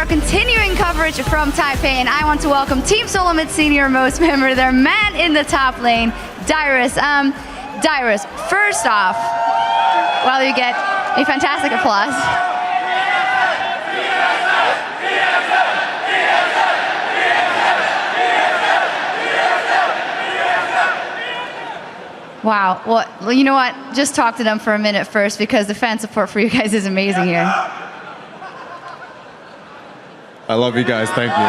our continuing coverage from Taipei, and I want to welcome Team Solomid senior most member, their man in the top lane, Dyrus. Dyrus, first off, well, you get a fantastic applause. Wow, well, you know what? Just talk to them for a minute first, because the fan support for you guys is amazing here. I love you guys, thank you.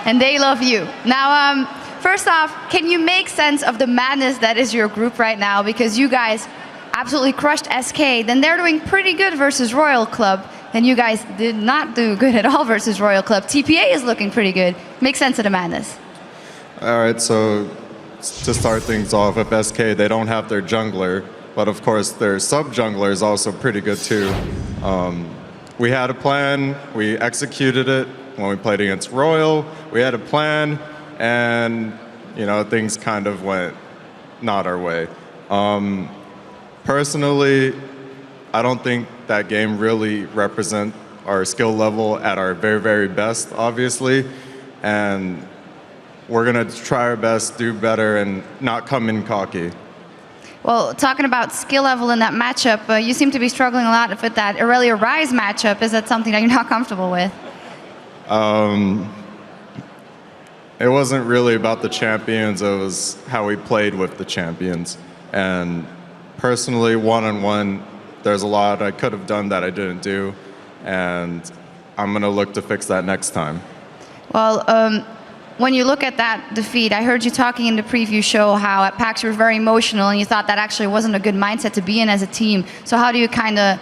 And they love you. Now, first off, can you make sense of the madness that is your group right now? Because you guys absolutely crushed SK, then they're doing pretty good versus Royal Club, and you guys did not do good at all versus Royal Club. TPA is looking pretty good. Make sense of the madness. All right, so to start things off, with SK, they don't have their jungler, but of course their sub-jungler is also pretty good too. We had a plan, we executed it when we played against Royal. We had a plan, and you know, things kind of went not our way. Personally, I don't think that game really represents our skill level at our very, very best, obviously, and we're gonna try our best, do better, and not come in cocky. Well, talking about skill level in that matchup, you seem to be struggling a lot with that Aurelia Rise matchup. Is that something that you're not comfortable with? It wasn't really about the champions, it was how we played with the champions. And personally, one-on-one, there's a lot I could have done that I didn't do, and I'm gonna look to fix that next time. Well, when you look at that defeat, I heard you talking in the preview show how at PAX you were very emotional and you thought that actually wasn't a good mindset to be in as a team. So how do you kind of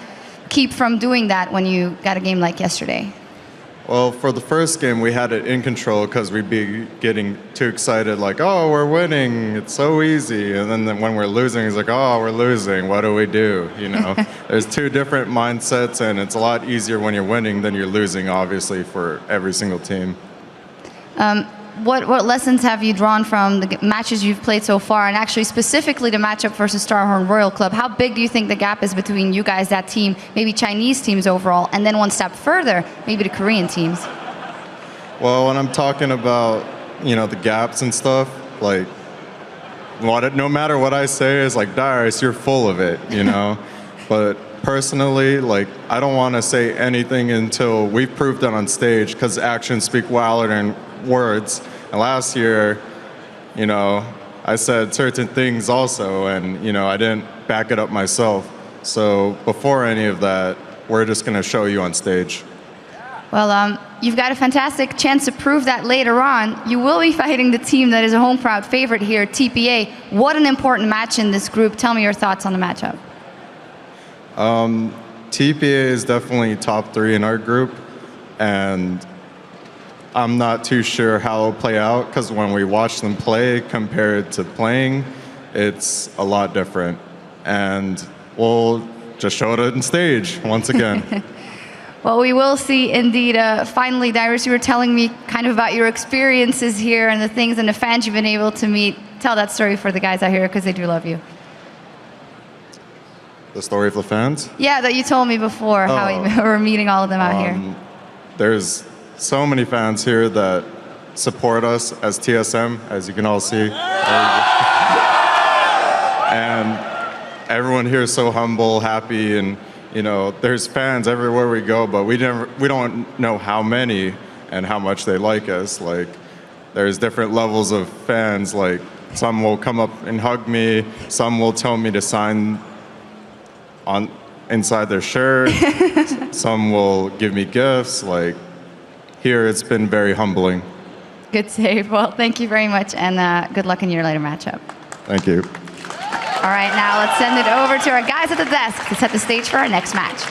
keep from doing that when you got a game like yesterday? Well, for the first game, we had it in control because we'd be getting too excited, like, oh, we're winning, it's so easy. And then when we're losing, it's like, oh, we're losing, what do we do? You know, there's two different mindsets, and it's a lot easier when you're winning than you're losing, obviously, for every single team. What lessons have you drawn from the matches you've played so far, and actually specifically the matchup versus Starhorn Royal Club? How big do you think the gap is between you guys, that team, maybe Chinese teams overall, and then one step further, maybe the Korean teams? Well, when I'm talking about, you know, the gaps and stuff, like, no matter what I say, is like, Dyrus, you're full of it, you know? But personally, like, I don't want to say anything until we've proved it on stage, because actions speak louder than words. And last year, you know, I said certain things also, and you know, I didn't back it up myself. So before any of that, we're just going to show you on stage. Well, you've got a fantastic chance to prove that later on. You will be fighting the team that is a home crowd favorite here, TPA. What an important match in this group. Tell me your thoughts on the matchup. TPA is definitely top 3 in our group, and I'm not too sure how it'll play out, because when we watch them play compared to playing, it's a lot different. And we'll just show it on stage once again. Well, we will see indeed. Finally, Dyrus, you were telling me kind of about your experiences here and the things and the fans you've been able to meet. Tell that story for the guys out here, because they do love you. The story of the fans? Yeah, that you told me before, how you were meeting all of them out here. There's so many fans here that support us as TSM, as you can all see. And everyone here is so humble, happy, and you know, there's fans everywhere we go, but we don't know how many and how much they like us. Like, there's different levels of fans. Like, some will come up and hug me, some will tell me to sign on inside their shirt, some will give me gifts. Like, here, it's been very humbling. Good save. Well, thank you very much, and good luck in your later matchup. Thank you. All right, now let's send it over to our guys at the desk to set the stage for our next match.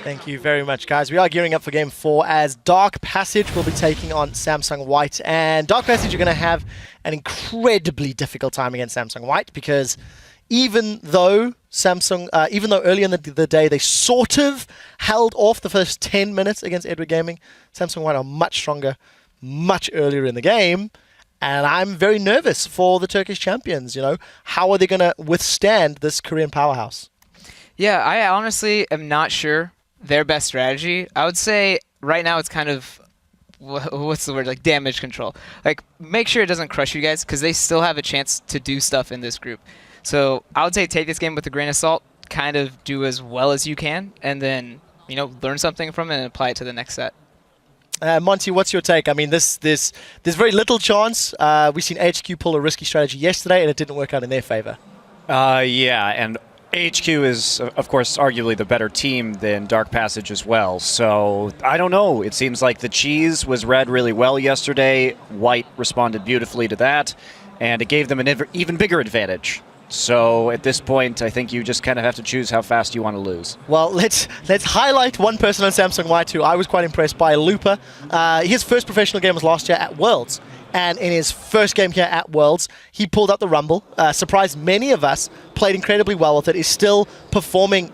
Thank you very much, guys. We are gearing up for Game 4 as Dark Passage will be taking on Samsung White. And Dark Passage are going to have an incredibly difficult time against Samsung White, because even though early in the day they sort of held off the first 10 minutes against Edward Gaming, Samsung White are much stronger, much earlier in the game, and I'm very nervous for the Turkish champions. You know, how are they going to withstand this Korean powerhouse? Yeah, I honestly am not sure their best strategy. I would say right now it's kind of, what's the word, like damage control. Like, make sure it doesn't crush you guys, because they still have a chance to do stuff in this group. So I would say take this game with a grain of salt, kind of do as well as you can, and then, you know, learn something from it and apply it to the next set. Monty, what's your take? I mean, there's very little chance. We've seen HQ pull a risky strategy yesterday, and it didn't work out in their favor. Yeah, and HQ is, of course, arguably the better team than Dark Passage as well. So, I don't know. It seems like the cheese was read really well yesterday. White responded beautifully to that, and it gave them an even bigger advantage. So at this point, I think you just kind of have to choose how fast you want to lose. Well, let's highlight one person on Samsung White who I was quite impressed by, Looper. His first professional game was last year at Worlds. And in his first game here at Worlds, he pulled out the Rumble, surprised many of us, played incredibly well with it, is still performing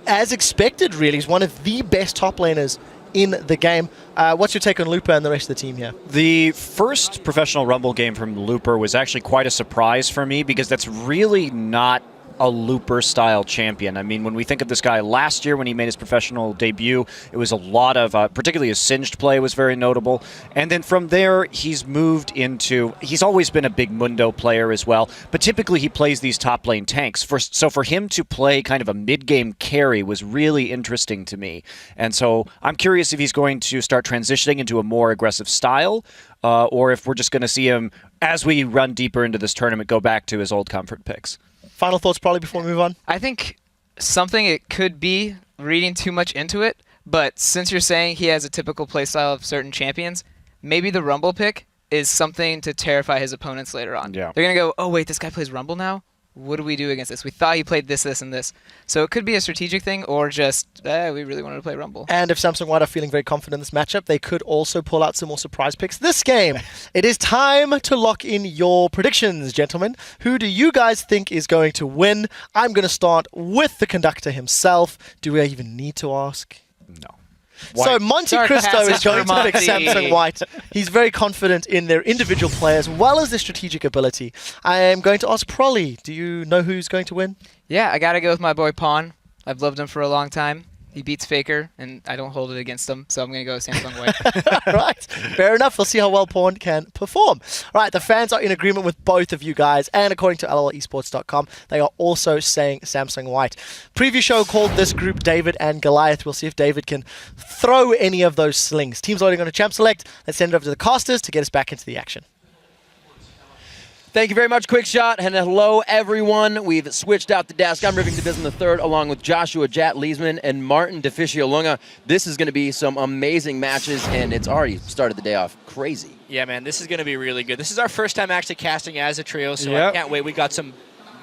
as expected, really. He's one of the best top laners in the game. What's your take on Looper and the rest of the team here? The first professional Rumble game from Looper was actually quite a surprise for me because that's really not a Looper-style champion. I mean, when we think of this guy last year when he made his professional debut, it was a lot of, particularly his Singed play was very notable. And then from there, he's moved into, he's always been a big Mundo player as well, but typically he plays these top lane tanks. So for him to play kind of a mid-game carry was really interesting to me. And so I'm curious if he's going to start transitioning into a more aggressive style, or if we're just going to see him, as we run deeper into this tournament, go back to his old comfort picks. Final thoughts probably before we move on? I think something it could be reading too much into it, but since you're saying he has a typical playstyle of certain champions, maybe the Rumble pick is something to terrify his opponents later on. Yeah. They're going to go, oh wait, this guy plays Rumble now? What do we do against this? We thought he played this, this, and this. So it could be a strategic thing, or just, we really wanted to play Rumble. And if Samsung White are feeling very confident in this matchup, they could also pull out some more surprise picks this game. It is time to lock in your predictions, gentlemen. Who do you guys think is going to win? I'm going to start with the conductor himself. Do we even need to ask? No. So Monte Cristo is going to pick Samsung White. He's very confident in their individual play as well as their strategic ability. I am going to ask Prolly, do you know who's going to win? Yeah, I got to go with my boy Pawn. I've loved him for a long time. He beats FLICKR, and I don't hold it against him, so I'm going to go with Samsung White. Right, fair enough. We'll see how well Pawn can perform. All right, the fans are in agreement with both of you guys, and according to LOLesports.com, they are also saying Samsung White. Preview show called this group David and Goliath. We'll see if David can throw any of those slings. Teams loading on a champ select. Let's send it over to the casters to get us back into the action. Thank you very much, Quick Shot, and hello, everyone. We've switched out the desk. I'm Rivington Bism III, along with Joshua Jat Leesman and Martin Deficio Lunga. This is going to be some amazing matches, and it's already started the day off crazy. Yeah, man, this is going to be really good. This is our first time actually casting as a trio, so I can't wait. We got some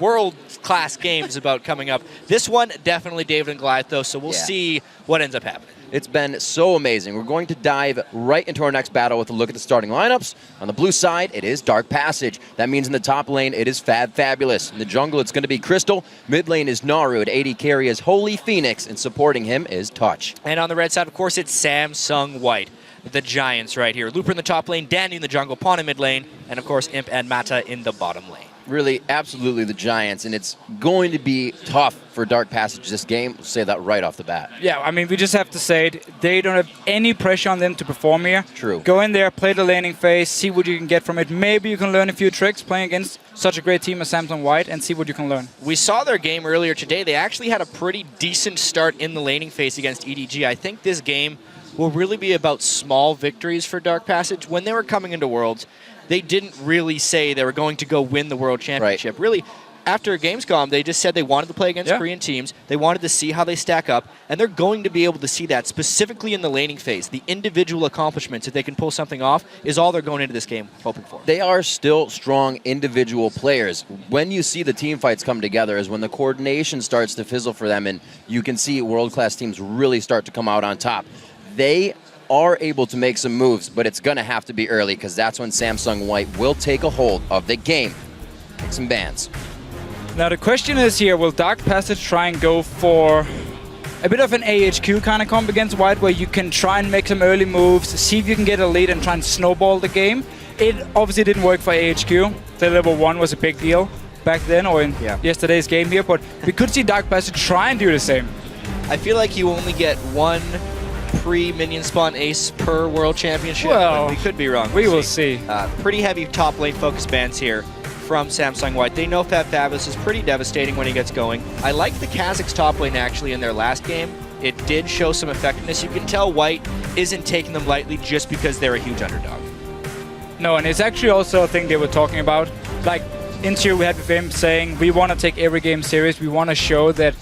world-class games about coming up. This one, definitely David and Goliath, though, so we'll see what ends up happening. It's been so amazing. We're going to dive right into our next battle with a look at the starting lineups. On the blue side, it is Dark Passage. That means in the top lane, it is fabFabulous. In the jungle, it's going to be Crystal. Mid lane is Naru. At AD carry is HolyPhoenix, and supporting him is Touch. And on the red side, of course, it's Samsung White, the Giants right here. Looper in the top lane, Danny in the jungle, Pawn in mid lane, and of course, Imp and Mata in the bottom lane. Really, absolutely the Giants, and it's going to be tough for Dark Passage this game. We'll say that right off the bat. Yeah, I mean, we just have to say it. They don't have any pressure on them to perform here. True. Go in there, play the laning phase, see what you can get from it. Maybe you can learn a few tricks playing against such a great team as Samsung White and see what you can learn. We saw their game earlier today. They actually had a pretty decent start in the laning phase against EDG. I think this game will really be about small victories for Dark Passage. When they were coming into Worlds, they didn't really say they were going to go win the World Championship. Right. Really, after Gamescom, they just said they wanted to play against Korean teams. They wanted to see how they stack up, and they're going to be able to see that specifically in the laning phase. The individual accomplishments, if they can pull something off, is all they're going into this game hoping for. They are still strong individual players. When you see the team fights come together is when the coordination starts to fizzle for them, and you can see world-class teams really start to come out on top. They are able to make some moves, but it's going to have to be early because that's when Samsung White will take a hold of the game. Take some bans. Now the question is here, will Dark Passage try and go for a bit of an AHQ kind of comp against White where you can try and make some early moves, see if you can get a lead and try and snowball the game? It obviously didn't work for AHQ. The level 1 was a big deal. back then or in yesterday's game here, but we could see Dark Passage try and do the same. I feel like you only get one pre-minion spawn ace per world championship, Well, but we could be wrong. We will see. Pretty heavy top lane focus bans here from Samsung White. They know fabFabulous is pretty devastating when he gets going. I like the Kazakhs top lane actually in their last game. It did show some effectiveness. You can tell White isn't taking them lightly just because they're a huge underdog. No, and it's actually also a thing they were talking about. Like, In-gyu, we had with him saying, we want to take every game serious. We want to show that,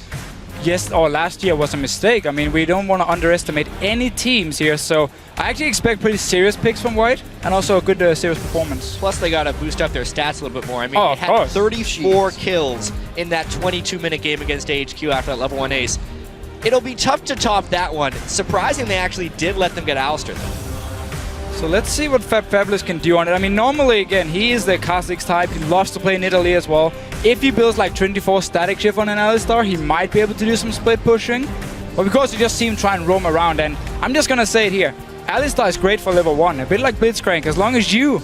yes, or last year was a mistake. I mean, we don't want to underestimate any teams here. So I actually expect pretty serious picks from White and also a good serious performance. Plus, they got to boost up their stats a little bit more. I mean, Oh, they of had course. 34 kills in that 22-minute game against AHQ after that level 1 ace. It'll be tough to top that one. Surprising they actually did let them get Alistair, though. So let's see what fabFabulous can do on it. I mean, normally, again, he is the Kha'Zix type. He loves to play in Italy as well. If he builds like 24 static shift on an Alistar, he might be able to do some split pushing. But because you just see him try and roam around, and I'm just going to say it here, Alistar is great for level 1, a bit like Blitzcrank. As long as you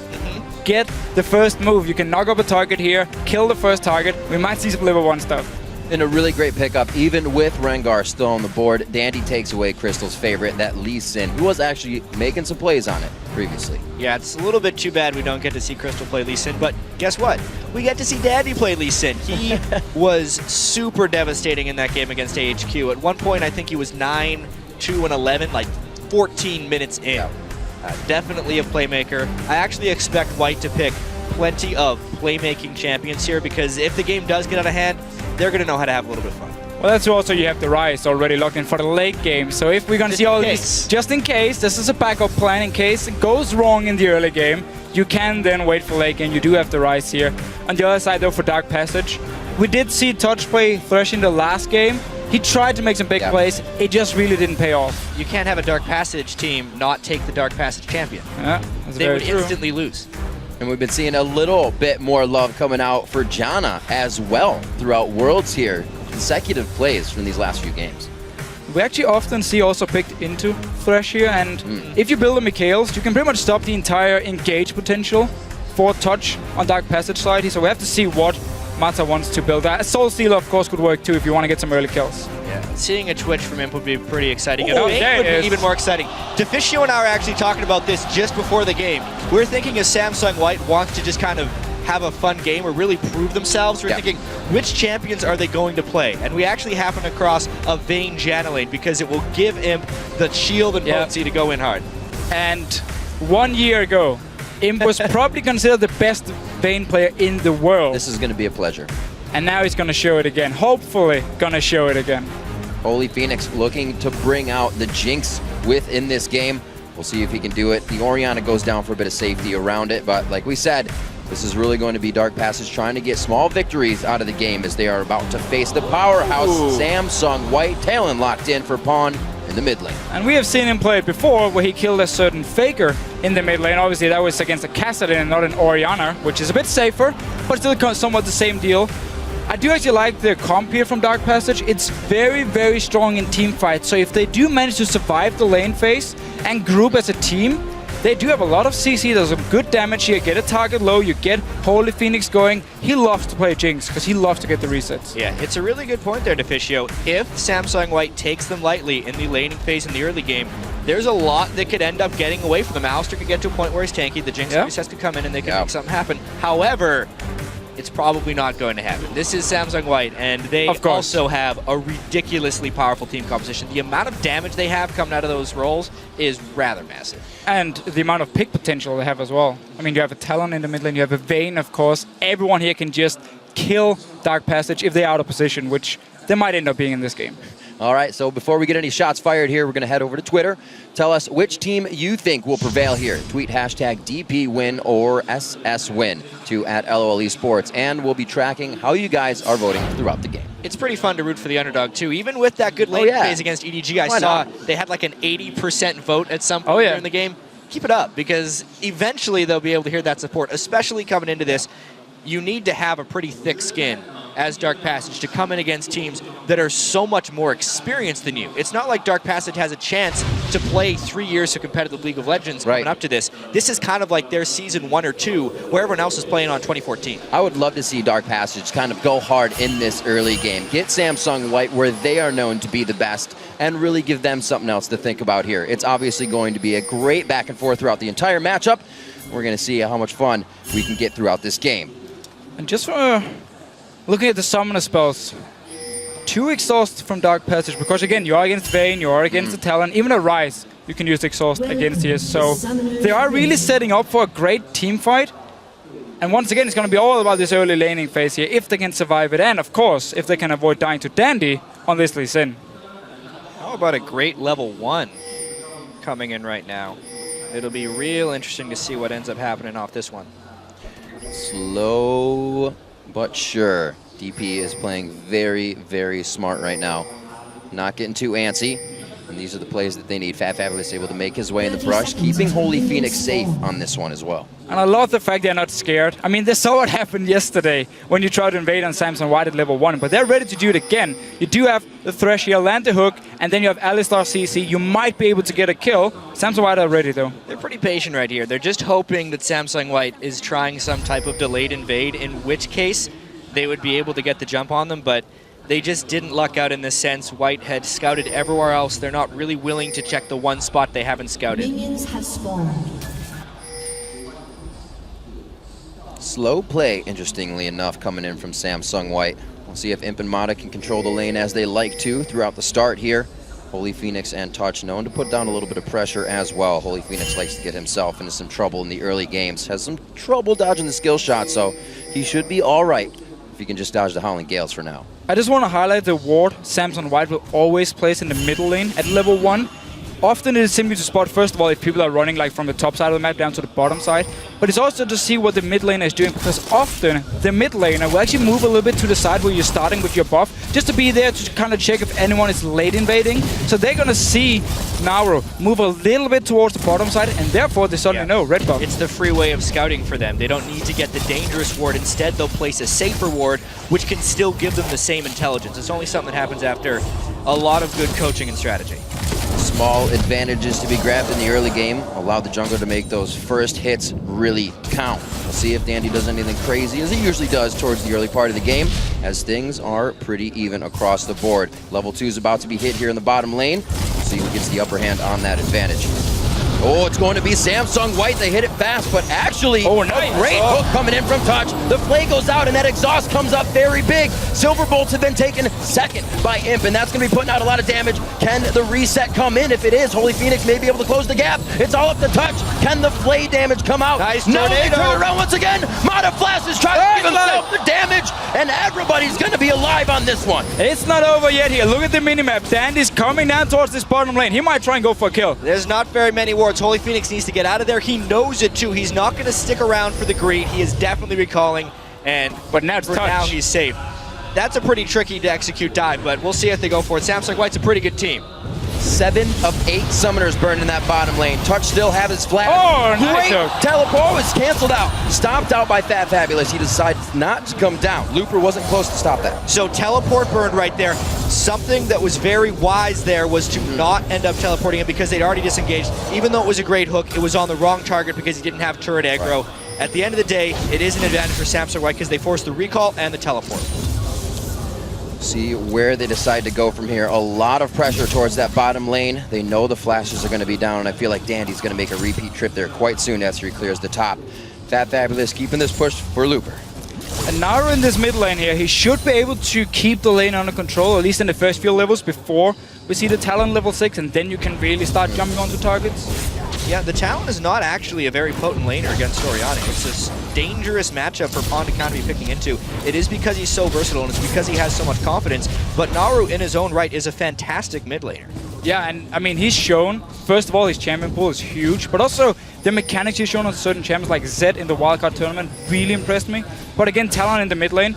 get the first move, you can knock up a target here, kill the first target. We might see some level 1 stuff. And a really great pickup, even with Rengar still on the board. Dandy takes away Crystal's favorite, that Lee Sin, who was actually making some plays on it previously. Yeah, it's a little bit too bad we don't get to see Crystal play Lee Sin, but guess what? We get to see Dandy play Lee Sin. He was super devastating in that game against AHQ. At one point, I think he was 9, 2, and 11, like 14 minutes in. Yeah. Definitely a playmaker. I actually expect White to pick plenty of playmaking champions here because if the game does get out of hand, they're going to know how to have a little bit of fun. Well, that's also you have the Rise already locked in for the late game. So if we're going to see all these, just in case, this is a backup plan in case it goes wrong in the early game, you can then wait for late game. You do have the Rise here. On the other side, though, for Dark Passage, we did see Touch play Thresh in the last game. He tried to make some big plays. It just really didn't pay off. You can't have a Dark Passage team not take the Dark Passage champion. Yeah, that's They very would true. instantly lose. And we've been seeing a little bit more love coming out for Janna as well throughout Worlds here. Consecutive plays from these last few games. We actually often see also picked into Thresh here, and if you build a Mikhails, you can pretty much stop the entire engage potential for Touch on Dark Passage side. So we have to see what Mata wants to build. Soul Stealer, of course, could work too if you want to get some early kills. Yeah, seeing a Twitch from him would be pretty exciting. Oh, And there would it be is. even more exciting. Deficio and I were actually talking about this just before the game. We're thinking if Samsung White wants to just kind of have a fun game or really prove themselves, we're thinking, which champions are they going to play? And we actually happened across a Vayne Janna lane because it will give Imp the shield and potency to go in hard. And 1 year ago, Imp was probably considered the best Vayne player in the world. This is going to be a pleasure. And now he's going to show it again. Hopefully going to show it again. HolyPhoenix looking to bring out the Jinx within this game. We'll see if he can do it. The Orianna goes down for a bit of safety around it, but like we said, this is really going to be Dark Passage trying to get small victories out of the game as they are about to face the powerhouse Samsung White. Talon locked in for Pawn in the mid lane. And we have seen him play it before where he killed a certain Faker in the mid lane. Obviously that was against a Kassadin and not an Orianna, which is a bit safer, but still somewhat the same deal. I do actually like the comp here from Dark Passage. It's very, very strong in team fights. So if they do manage to survive the lane phase and group as a team, they do have a lot of CC. There's some good damage here. Get a target low. You get HolyPhoenix going. He loves to play Jinx because he loves to get the resets. Yeah, it's a really good point there, Deficio. If Samsung White takes them lightly in the laning phase in the early game, there's a lot that could end up getting away from them. Alistair could get to a point where he's tanky. The Jinx resets could come in and they could make something happen. However, it's probably not going to happen. This is Samsung White, and they also have a ridiculously powerful team composition. The amount of damage they have coming out of those rolls is rather massive. And the amount of pick potential they have as well. I mean, you have a Talon in the mid lane, you have a Vayne, of course. Everyone here can just kill Dark Passage if they're out of position, which they might end up being in this game. All right, so before we get any shots fired here, we're going to head over to Twitter. Tell us which team you think will prevail here. Tweet hashtag DPWin or SSWin to @LOLeSports, and we'll be tracking how you guys are voting throughout the game. It's pretty fun to root for the underdog, too. Even with that good lane phase against EDG, I saw they had like an 80% vote at some point during the game. Keep it up, because eventually they'll be able to hear that support, especially coming into this. You need to have a pretty thick skin as Dark Passage to come in against teams that are so much more experienced than you. It's not like Dark Passage has a chance to play 3 years of competitive League of Legends coming up to this. This is kind of like their season 1 or 2, where everyone else is playing on 2014. I would love to see Dark Passage kind of go hard in this early game. Get Samsung White where they are known to be the best and really give them something else to think about here. It's obviously going to be a great back and forth throughout the entire matchup. We're going to see how much fun we can get throughout this game. And just looking at the summoner spells, 2 exhaust from Dark Passage, because again, you are against Vayne, you are against the Talon, even a Rise, you can use exhaust against here. So they are really setting up for a great team fight. And once again, it's going to be all about this early laning phase here, if they can survive it, and of course, if they can avoid dying to Dandy on this Lee Sin. How about a great level 1 coming in right now? It'll be real interesting to see what ends up happening off this one. Slow but sure. DP is playing very, very smart right now. Not getting too antsy. And these are the plays that they need. fabFabulous able to make his way in the brush, keeping HolyPhoenix safe on this one as well. And I love the fact they're not scared. I mean, they saw what happened yesterday when you tried to invade on Samsung White at level 1, but they're ready to do it again. You do have the Thresh here, land the hook, and then you have Alistar CC. You might be able to get a kill. Samsung White are ready, though. They're pretty patient right here. They're just hoping that Samsung White is trying some type of delayed invade, in which case they would be able to get the jump on them, but they just didn't luck out in this sense. White had scouted everywhere else. They're not really willing to check the one spot they haven't scouted. Minions have spawned. Slow play, interestingly enough, coming in from Samsung White. We'll see if Imp and Mata can control the lane as they like to throughout the start here. HolyPhoenix and Touch known to put down a little bit of pressure as well. HolyPhoenix likes to get himself into some trouble in the early games. Has some trouble dodging the skill shot, so he should be all right if he can just dodge the Howling Gales for now. I just want to highlight the ward Samsung White will always place in the middle lane at level 1. Often it is simply to spot, first of all, if people are running like from the top side of the map down to the bottom side, but it's also to see what the mid laner is doing, because often the mid laner will actually move a little bit to the side where you're starting with your buff, just to be there to kind of check if anyone is late invading. So they're going to see Naru move a little bit towards the bottom side, and therefore they suddenly know red buff. It's the free way of scouting for them. They don't need to get the dangerous ward. Instead, they'll place a safer ward, which can still give them the same intelligence. It's only something that happens after a lot of good coaching and strategy. Small advantages to be grabbed in the early game. Allow the jungler to make those first hits really count. We'll see if Dandy does anything crazy, as he usually does towards the early part of the game, as things are pretty even across the board. Level 2 is about to be hit here in the bottom lane. We'll see who gets the upper hand on that advantage. Oh, it's going to be Samsung White. They hit it fast, but actually nice. A great hook coming in from Touch. The play goes out, and that exhaust comes up very big. Silver Bolts have been taken second by Imp, and that's going to be putting out a lot of damage. Can the reset come in? If it is, HolyPhoenix may be able to close the gap. It's all up to Touch. Can the flay damage come out? Nice No, they tornado. turn around once again. Mata flashes, trying to give himself the damage, and everybody's going to be alive on this one. It's not over yet here. Look at the minimap. Dandy's coming down towards this bottom lane. He might try and go for a kill. There's not very many wards. HolyPhoenix needs to get out of there. He knows it too. He's not going to stick around for the greed. He is definitely recalling, and But now it's for Touch. now he's safe. That's a pretty tricky to execute dive, but we'll see if they go for it. Samsung White's a pretty good team. 7 of 8 summoners burned in that bottom lane. Touch still have his flash. Oh, nice Great hook. teleport was canceled out. Stopped out by fabFabulous. He decided not to come down. Looper wasn't close to stop that. So teleport burned right there. Something that was very wise there was to not end up teleporting him because they'd already disengaged. Even though it was a great hook, it was on the wrong target because he didn't have turret aggro. At the end of the day, it is an advantage for Samsung White because they forced the recall and the teleport. See where they decide to go from here. A lot of pressure towards that bottom lane. They know the flashes are going to be down, and I feel like Dandy's going to make a repeat trip there quite soon after he clears the top. fabFabulous keeping this push for Looper. And Naru in this mid lane here, he should be able to keep the lane under control, at least in the first few levels before we see the Talon level 6, and then you can really start jumping onto targets. Yeah, the Talon is not actually a very potent laner against Oriana. It's this dangerous matchup for Pond to kind of be picking into. It is because he's so versatile, and it's because he has so much confidence, but Naru in his own right is a fantastic mid laner. Yeah, and I mean, he's shown, first of all, his champion pool is huge, but also the mechanics he's shown on certain champions like Zed in the wildcard tournament really impressed me. But again, Talon in the mid lane,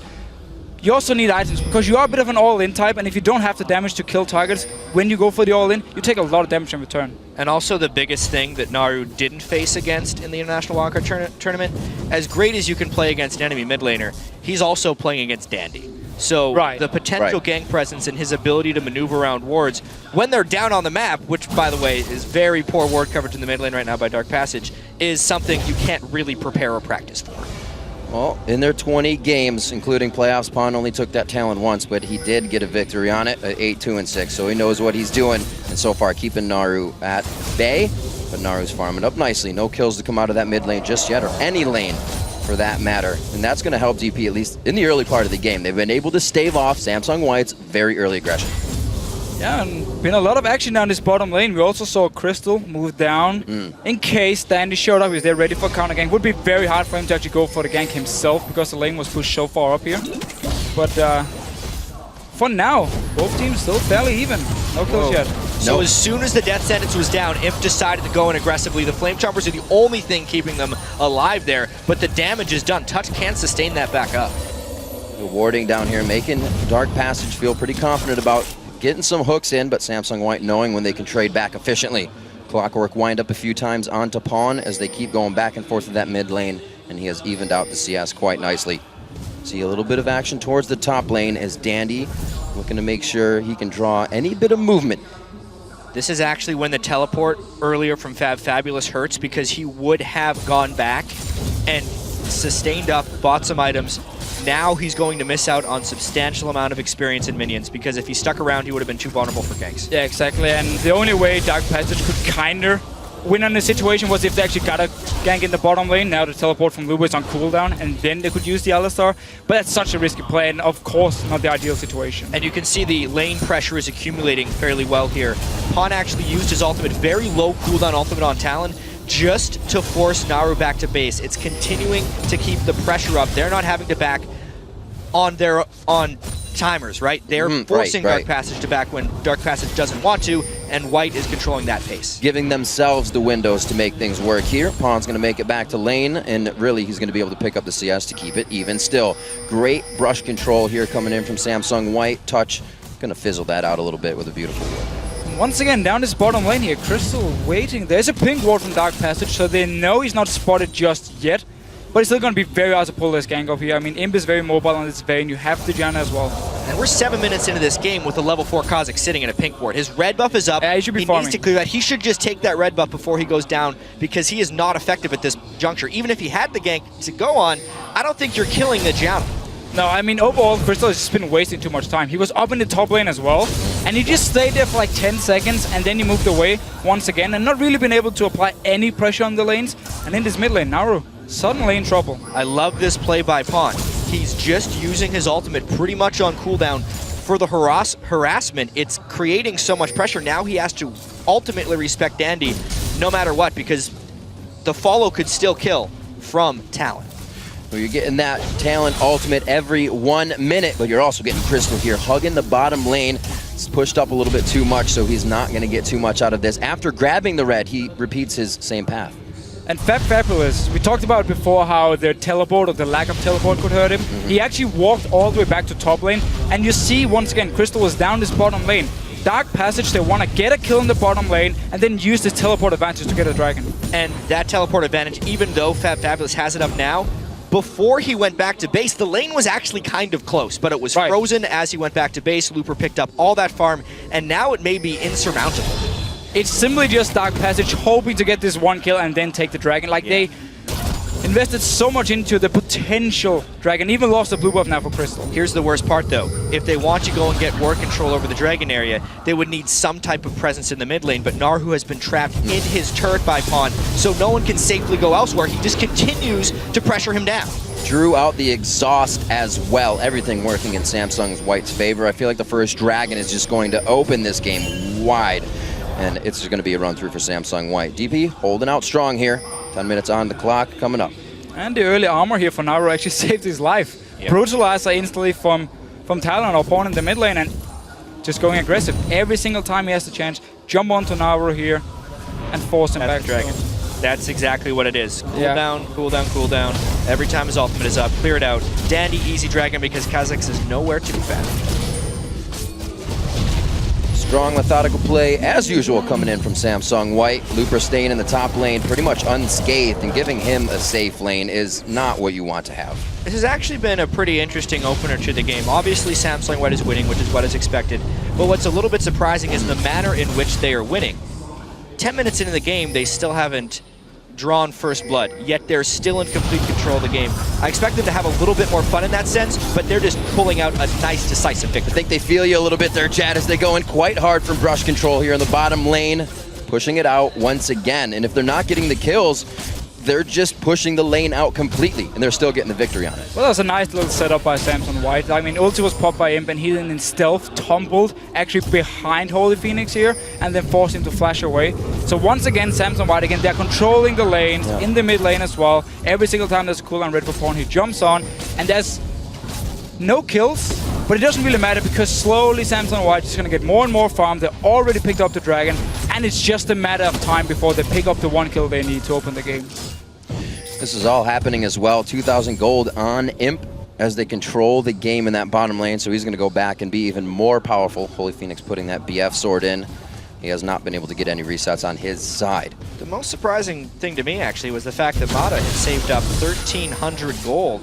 you also need items because you are a bit of an all-in type, and if you don't have the damage to kill targets, when you go for the all-in, you take a lot of damage in return. And also the biggest thing that Naru didn't face against in the International Wildcard Tournament, as great as you can play against an enemy mid laner, he's also playing against Dandy. So Right. the potential gank presence and his ability to maneuver around wards when they're down on the map, which, by the way, is very poor ward coverage in the mid lane right now by Dark Passage, is something you can't really prepare or practice for. Well, in their 20 games, including playoffs, Pon only took that talent once, but he did get a victory on it at 8-2-6, so he knows what he's doing, and so far keeping Naru at bay, but Naru's farming up nicely. No kills to come out of that mid lane just yet, or any lane for that matter, and that's going to help DP at least in the early part of the game. They've been able to stave off Samsung White's very early aggression. Yeah, and been a lot of action down this bottom lane. We also saw Crystal move down in case Dandy showed up. Is they ready for counter gank? Would be very hard for him to actually go for the gank himself because the lane was pushed so far up here. But for now, both teams still fairly even. No kills yet. So as soon as the death sentence was down, Imp decided to go in aggressively. The Flame Chompers are the only thing keeping them alive there, but the damage is done. Touch can't sustain that back up. The warding down here making Dark Passage feel pretty confident about getting some hooks in, but Samsung White knowing when they can trade back efficiently. Clockwork wind up a few times onto Pawn as they keep going back and forth to that mid lane, and he has evened out the CS quite nicely. See a little bit of action towards the top lane as Dandy looking to make sure he can draw any bit of movement. This is actually when the teleport earlier from fabFabulous hurts, because he would have gone back and sustained up, bought some items. Now he's going to miss out on substantial amount of experience in minions, because if he stuck around, he would have been too vulnerable for ganks. Yeah, exactly. And the only way Dark Passage could kinda win on the situation was if they actually got a gank in the bottom lane. Now the teleport from Luba is on cooldown, and then they could use the Alistar. But that's such a risky play, and of course not the ideal situation. And you can see the lane pressure is accumulating fairly well here. Pawn actually used his ultimate, very low cooldown ultimate on Talon, just to force Naru back to base. It's continuing to keep the pressure up. They're not having to back on their timers, right? They're forcing Dark Passage to back when Dark Passage doesn't want to, and White is controlling that pace. Giving themselves the windows to make things work here. Pawn's going to make it back to lane, and really he's going to be able to pick up the CS to keep it even still. Great brush control here coming in from Samsung White. Touch, going to fizzle that out a little bit with a beautiful ward. Once again, down this bottom lane here, Crystal waiting. There's a pink ward from Dark Passage, so they know he's not spotted just yet. But it's still going to be very hard to pull this gank off here. I mean, Imp is very mobile on this vein. You have the Janna as well. And we're 7 minutes into this game with a level 4 Kha'Zix sitting in a pink ward. His red buff is up. Yeah, he should be farming. Needs to clear that. He should just take that red buff before he goes down, because he is not effective at this juncture. Even if he had the gank to go on, I don't think you're killing the Janna. No, I mean, overall, Crystal has just been wasting too much time. He was up in the top lane as well, and he just stayed there for like 10 seconds, and then he moved away once again, and not really been able to apply any pressure on the lanes. And in this mid lane, Naru suddenly in trouble. I love this play by Pawn. He's just using his ultimate pretty much on cooldown for the harassment. It's creating so much pressure. Now he has to ultimately respect Dandy no matter what, because the follow could still kill from Talon. Well, you're getting that Talon ultimate every 1 minute, but you're also getting Crystal here hugging the bottom lane. It's pushed up a little bit too much, so he's not going to get too much out of this. After grabbing the red, he repeats his same path. And fabFabulous, we talked about before how their teleport or the lack of teleport could hurt him. He actually walked all the way back to top lane, and you see once again Crystal was down this bottom lane. Dark Passage, they want to get a kill in the bottom lane and then use this teleport advantage to get a dragon. And that teleport advantage, even though fabFabulous has it up now, before he went back to base, the lane was actually kind of close, but it was frozen as he went back to base. Looper picked up all that farm, and now it may be insurmountable. It's simply just Dark Passage hoping to get this one kill and then take the dragon. Like, they invested so much into the potential dragon, even lost the blue buff now for Crystal. Here's the worst part though. If they want to go and get ward control over the dragon area, they would need some type of presence in the mid lane, but Naru has been trapped in his turret by Pawn, so no one can safely go elsewhere. He just continues to pressure him down. Drew out the exhaust as well. Everything working in Samsung White's favor. I feel like the first dragon is just going to open this game wide, and it's just going to be a run through for Samsung White. DP holding out strong here. 10 minutes on the clock coming up. And the early armor here for Naru actually saved his life. Yep. Brutalizer instantly from Talon or Pawn in the mid lane, and just going aggressive. Every single time he has the chance, jump onto Naru here and force him back. The dragon. That's exactly what it is. Cool Yeah. down, cool down, cool down. Every time his ultimate is up, clear it out. Dandy, easy dragon, because Kha'Zix is nowhere to be found. Strong, methodical play, as usual, coming in from Samsung White. Looper staying in the top lane pretty much unscathed, and giving him a safe lane is not what you want to have. This has actually been a pretty interesting opener to the game. Obviously, Samsung White is winning, which is what is expected. But what's a little bit surprising is the manner in which they are winning. 10 minutes into the game, they still haven't drawn first blood, yet they're still in complete control of the game. I expect them to have a little bit more fun in that sense, but they're just pulling out a nice, decisive victory. I think they feel you a little bit there, Chad, as they go in quite hard from brush control here in the bottom lane, pushing it out once again. And if they're not getting the kills, they're just pushing the lane out completely, and they're still getting the victory on it. Well, that was a nice little setup by Samsung White. I mean, ulti was popped by Imp, and he then in stealth tumbled actually behind HolyPhoenix here, and then forced him to flash away. So once again, Samsung White, again, they're controlling the lanes, in the mid lane as well. Every single time there's a cooldown red for pawn, he jumps on, and there's no kills, but it doesn't really matter because slowly Samsung White is going to get more and more farm. They already picked up the dragon, and it's just a matter of time before they pick up the 1 kill they need to open the game. This is all happening as well. 2,000 gold on Imp as they control the game in that bottom lane, so he's going to go back and be even more powerful. HolyPhoenix putting that BF sword in. He has not been able to get any resets on his side. The most surprising thing to me, actually, was the fact that Mata had saved up 1,300 gold.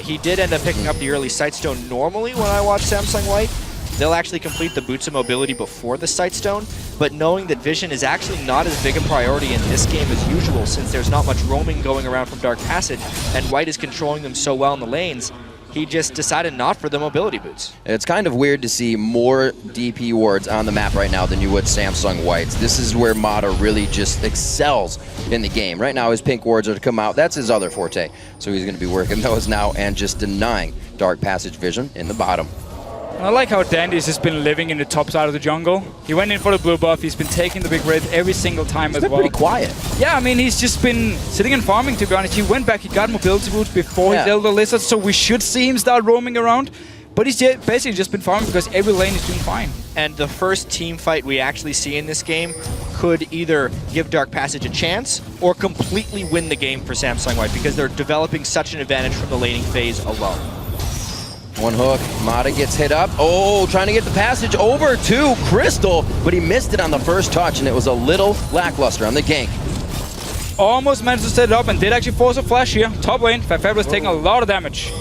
He did end up picking up the early Sightstone. Normally, when I watch Samsung White, they'll actually complete the Boots of Mobility before the Sightstone, but knowing that Vision is actually not as big a priority in this game as usual, since there's not much roaming going around from Dark Passage, and White is controlling them so well in the lanes, he just decided not for the mobility boots. It's kind of weird to see more DP wards on the map right now than you would Samsung Whites. This is where Mata really just excels in the game. Right now his pink wards are to come out. That's his other forte. So he's going to be working those now and just denying Dark Passage Vision in the bottom. I like how Dandy's just been living in the top side of the jungle. He went in for the blue buff. He's been taking the big red every single time as well. Pretty quiet. Yeah, I mean, he's just been sitting and farming, to be honest. He went back, he got mobility boots before he dealt the lizard, so we should see him start roaming around. But he's basically just been farming because every lane is doing fine. And the first team fight we actually see in this game could either give Dark Passage a chance or completely win the game for Samsung White because they're developing such an advantage from the laning phase alone. One hook, Mata gets hit up. Oh, trying to get the passage over to Crystal, but he missed it on the first touch, and it was a little lackluster on the gank. Almost managed to set it up and did actually force a flash here. Top lane, fabFabulous taking a lot of damage.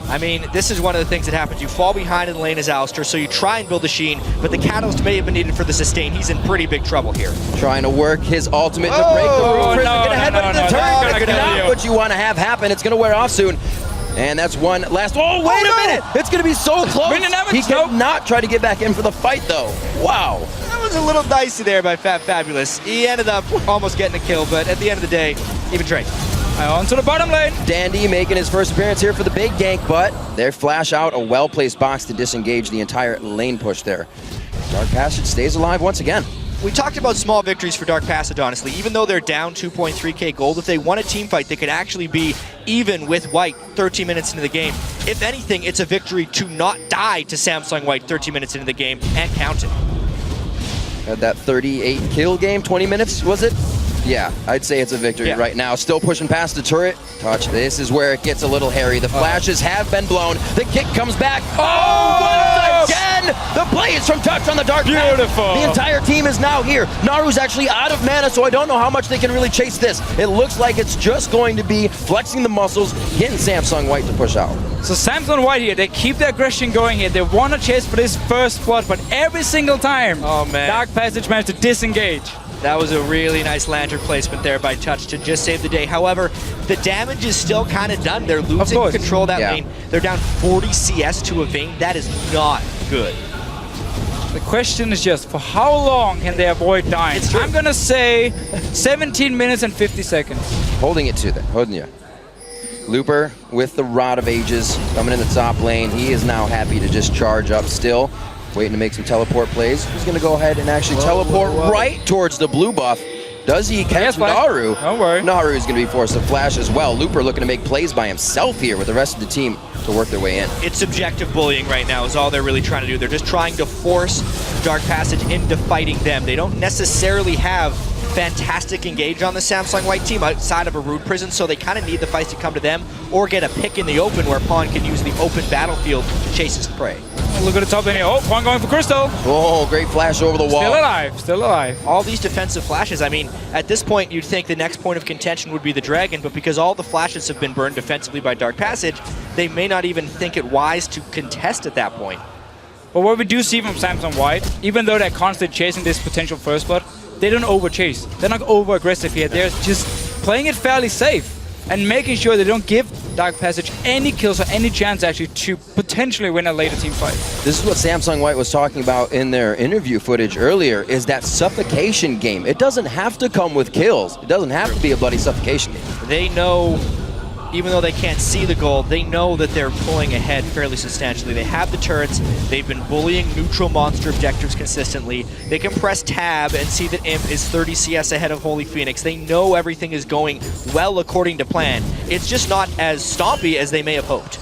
I mean, this is one of the things that happens. You fall behind in the lane as Alistar, so you try and build a Sheen, but the catalyst may have been needed for the sustain. He's in pretty big trouble here. Trying to work his ultimate to break the roof. Gonna head into the turn. It's not what you want to have happen. It's gonna wear off soon. And that's one last. Oh, wait a minute! It's going to be so close. He cannot try to get back in for the fight, though. Wow. That was a little dicey there by fabFabulous. He ended up almost getting a kill, but at the end of the day, even trade. On to the bottom lane. Dandy making his first appearance here for the big gank, but they flash out a well-placed box to disengage the entire lane push there. Dark Passage stays alive once again. We talked about small victories for Dark Passage, honestly. Even though they're down 2.3k gold, if they won a team fight, they could actually be even with White 13 minutes into the game. If anything, it's a victory to not die to Samsung White 13 minutes into the game and count it. Had that 38 kill game, 20 minutes, was it? Yeah, I'd say it's a victory right now. Still pushing past the turret. Touch. This is where it gets a little hairy. The flashes have been blown. The kick comes back. Oh, once again! The play is from Touch on the Dark Passage. Beautiful. The entire team is now here. Naru's actually out of mana, so I don't know how much they can really chase this. It looks like it's just going to be flexing the muscles, getting Samsung White to push out. So Samsung White here, they keep their aggression going here. They want to chase for this first blood, but every single time, Dark Passage managed to disengage. That was a really nice lantern placement there by Touch to just save the day. However, the damage is still kind of done. They're losing control of that lane. They're down 40 CS to a Vayne. That is not good. The question is just, for how long can they avoid dying? I'm going to say 17 minutes and 50 seconds. Holding it to them, holding you. Looper with the Rod of Ages coming in the top lane. He is now happy to just charge up still. Waiting to make some teleport plays. He's going to go ahead and actually teleport right towards the blue buff. Does he catch Naru? Don't worry. Naru is going to be forced to flash as well. Looper looking to make plays by himself here with the rest of the team to work their way in. It's subjective bullying right now is all they're really trying to do. They're just trying to force Dark Passage into fighting them. They don't necessarily have fantastic engage on the Samsung White team outside of a Rude Prison, so they kind of need the fights to come to them or get a pick in the open where Pawn can use the open battlefield to chase his prey. Look at the top lane here. Oh, Pawn going for Crystal. Oh, great flash over the wall. Still alive, still alive. All these defensive flashes, I mean, at this point you'd think the next point of contention would be the Dragon, but because all the flashes have been burned defensively by Dark Passage, they may not even think it wise to contest at that point. But what we do see from Samsung White, even though they're constantly chasing this potential first blood, they don't over-chase. They're not over-aggressive here. They're just playing it fairly safe and making sure they don't give Dark Passage any kills or any chance actually to potentially win a later team fight. This is what Samsung White was talking about in their interview footage earlier, is that suffocation game. It doesn't have to come with kills. It doesn't have to be a bloody suffocation game. They know, even though they can't see the gold, they know that they're pulling ahead fairly substantially. They have the turrets, they've been bullying neutral monster objectives consistently. They can press tab and see that Imp is 30 CS ahead of HolyPhoenix. They know everything is going well according to plan. It's just not as stompy as they may have hoped.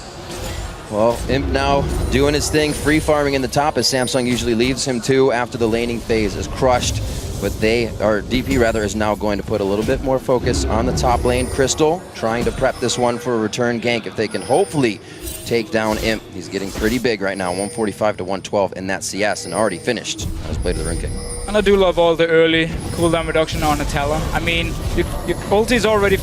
Well, Imp now doing his thing, free farming in the top as Samsung usually leaves him to after the laning phase is crushed. But DP rather, is now going to put a little bit more focus on the top lane. Crystal trying to prep this one for a return gank if they can hopefully take down Imp. He's getting pretty big right now, 145 to 112 in that CS and already finished on his play to the ring kick. And I do love all the early cooldown reduction on Atella. I mean, your ulti is already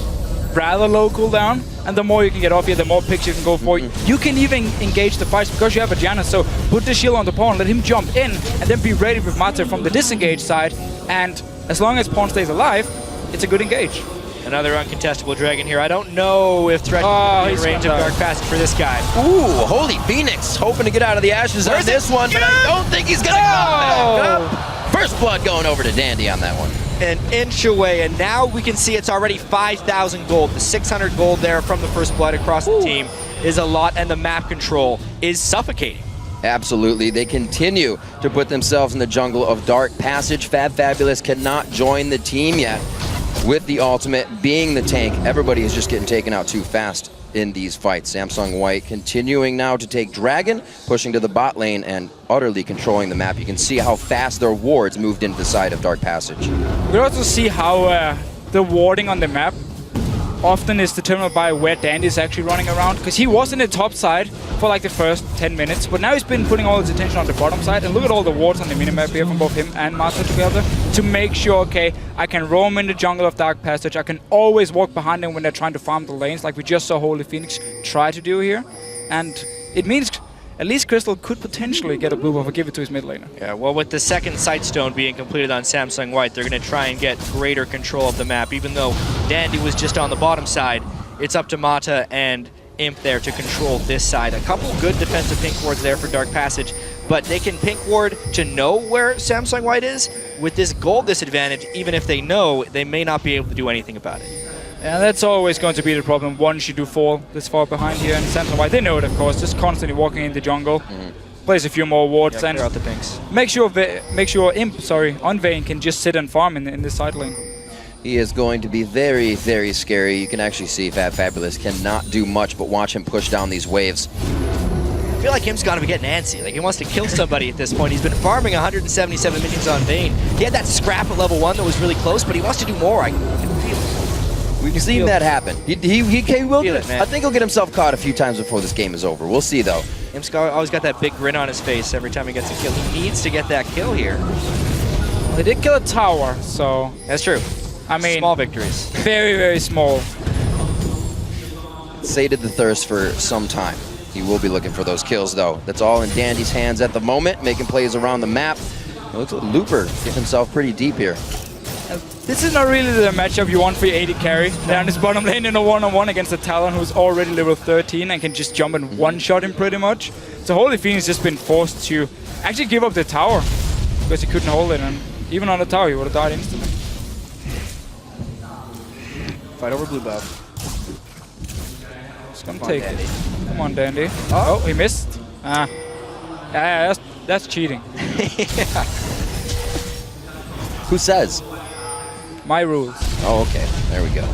rather low cooldown, and the more you can get off here, the more picks you can go for. You can even engage the fights because you have a Janus, so put the shield on the Pawn, let him jump in, and then be ready with Mata from the disengage side, and as long as Pawn stays alive, it's a good engage. Another uncontestable Dragon here. I don't know if Threat is in range of Dark Passage for this guy. Ooh, HolyPhoenix hoping to get out of the ashes on this one, but I don't think he's gonna come back up. First blood going over to Dandy on that one. An inch away, and now we can see it's already 5,000 gold. The 600 gold there from the first blood across the team is a lot, and the map control is suffocating. Absolutely. They continue to put themselves in the jungle of Dark Passage. fabFabulous cannot join the team yet. With the ultimate being the tank, everybody is just getting taken out too fast in these fights. Samsung White continuing now to take Dragon, pushing to the bot lane and utterly controlling the map. You can see how fast their wards moved into the side of Dark Passage. We also see how the warding on the map often is determined by where Dandy is actually running around, because he was in the top side for like the first 10 minutes, but now he's been putting all his attention on the bottom side, and look at all the wards on the minimap here from both him and Master together to make sure, okay, I can roam in the jungle of Dark Passage, I can always walk behind them when they're trying to farm the lanes, like we just saw HolyPhoenix try to do here, and it means at least Crystal could potentially get a blue buff or give it to his mid laner. Yeah, well, with the second Sightstone being completed on Samsung White, they're going to try and get greater control of the map. Even though Dandy was just on the bottom side, it's up to Mata and Imp there to control this side. A couple good defensive pink wards there for Dark Passage, but they can pink ward to know where Samsung White is. With this gold disadvantage, even if they know, they may not be able to do anything about it. Yeah, that's always going to be the problem once you do fall this far behind here. And Samsung White, they know it, of course, just constantly walking in the jungle. Plays a few more wards and clear out the pinks. Make sure Imp, on Vayne can just sit and farm in this side lane. He is going to be very, very scary. You can actually see fabFabulous cannot do much but watch him push down these waves. I feel like Im's got to be getting antsy. Like, he wants to kill somebody at this point. He's been farming 177 minions on Vayne. He had that scrap at level 1 that was really close, but he wants to do more. I can feel it. We've seen that happen. He will. Feel it, man. I think he'll get himself caught a few times before this game is over. We'll see, though. Im's always got that big grin on his face every time he gets a kill. He needs to get that kill here. Well, he did kill a tower, so... That's true. I mean... Small victories. Very, very small. Sated the thirst for some time. He will be looking for those kills, though. That's all in Dandy's hands at the moment, making plays around the map. It looks like Looper getting himself pretty deep here. This is not really the matchup you want for your AD carry. Down his bottom lane in a one-on-one against a Talon who's already level 13 and can just jump and one-shot him pretty much. So HolyPhoenix has just been forced to actually give up the tower because he couldn't hold it, and even on the tower he would have died instantly. Fight over blue buff. Just gonna take it. Come on, Dandy. Oh, he missed. Yeah, that's cheating. Yeah. Who says? My rules. Oh, okay. There we go.